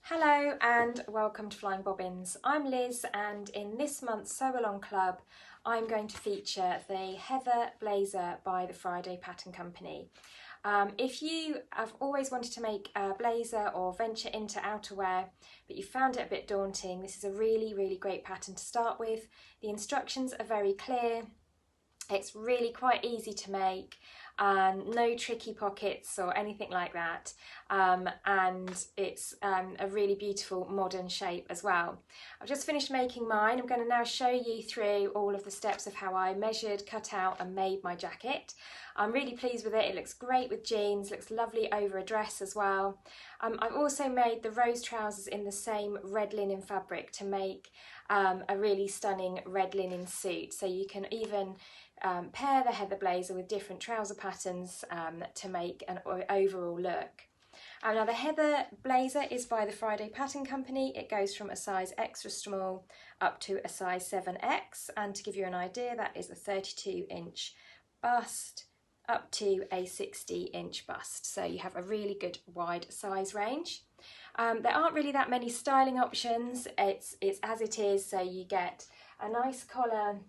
Hello and welcome to Flying Bobbins. I'm Liz, and in this month's Sew Along Club I'm going to feature the Heather Blazer by the Friday Pattern Company. If you have always wanted to make a blazer or venture into outerwear but you found it a bit daunting, this is a really great pattern to start with. The instructions are very clear, it's really quite easy to make, no tricky pockets or anything like that, and it's a really beautiful modern shape as well. I've just finished making mine. I'm going to now show you through all of the steps of how I measured, cut out and made my jacket. I'm really pleased with it. It looks great with jeans, looks lovely over a dress as well. I've also made the rose trousers in the same red linen fabric to make a really stunning red linen suit, so you can even pair the Heather Blazer with different trouser patterns to make an overall look. Now the Heather Blazer is by the Friday Pattern Company. It goes from a size extra small up to a size 7X, and to give you an idea, that is a 32-inch bust up to a 60-inch bust, so you have a really good wide size range. There aren't really that many styling options. It's as it is, so you get a nice collar,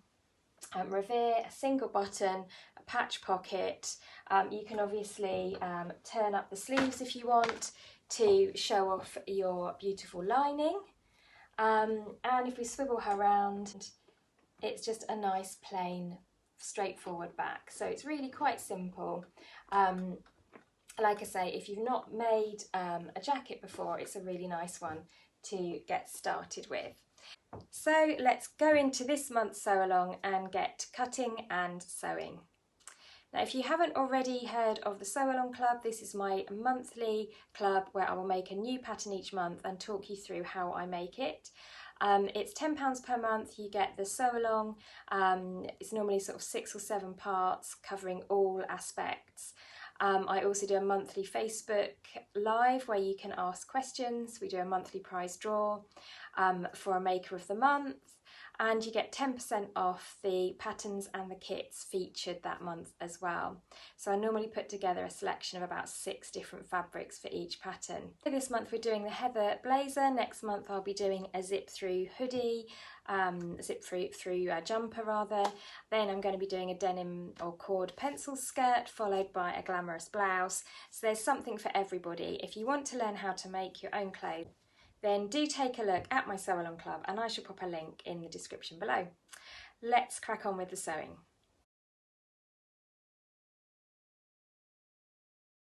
revere, a single button, a patch pocket. You can obviously turn up the sleeves if you want to show off your beautiful lining, and if we swivel her around, it's just a nice plain straightforward back, so it's really quite simple. Like I say, if you've not made a jacket before, it's a really nice one to get started with. So let's go into this month's sew along and get cutting and sewing. Now, if you haven't already heard of the Sew Along Club, this is my monthly club where I will make a new pattern each month and talk you through how I make it. It's £10 per month. You get the sew along. It's normally sort of 6 or 7 parts covering all aspects. I also do a monthly Facebook Live where you can ask questions. We do a monthly prize draw for a Maker of the Month, and you get 10% off the patterns and the kits featured that month as well. So I normally put together a selection of about 6 different fabrics for each pattern. This month we're doing the Heather Blazer. Next month I'll be doing a zip-through hoodie, zip-through jumper rather. Then I'm going to be doing a denim or cord pencil skirt, followed by a glamorous blouse. So there's something for everybody. If you want to learn how to make your own clothes, then do take a look at my Sew Along Club, and I shall pop a link in the description below. Let's crack on with the sewing.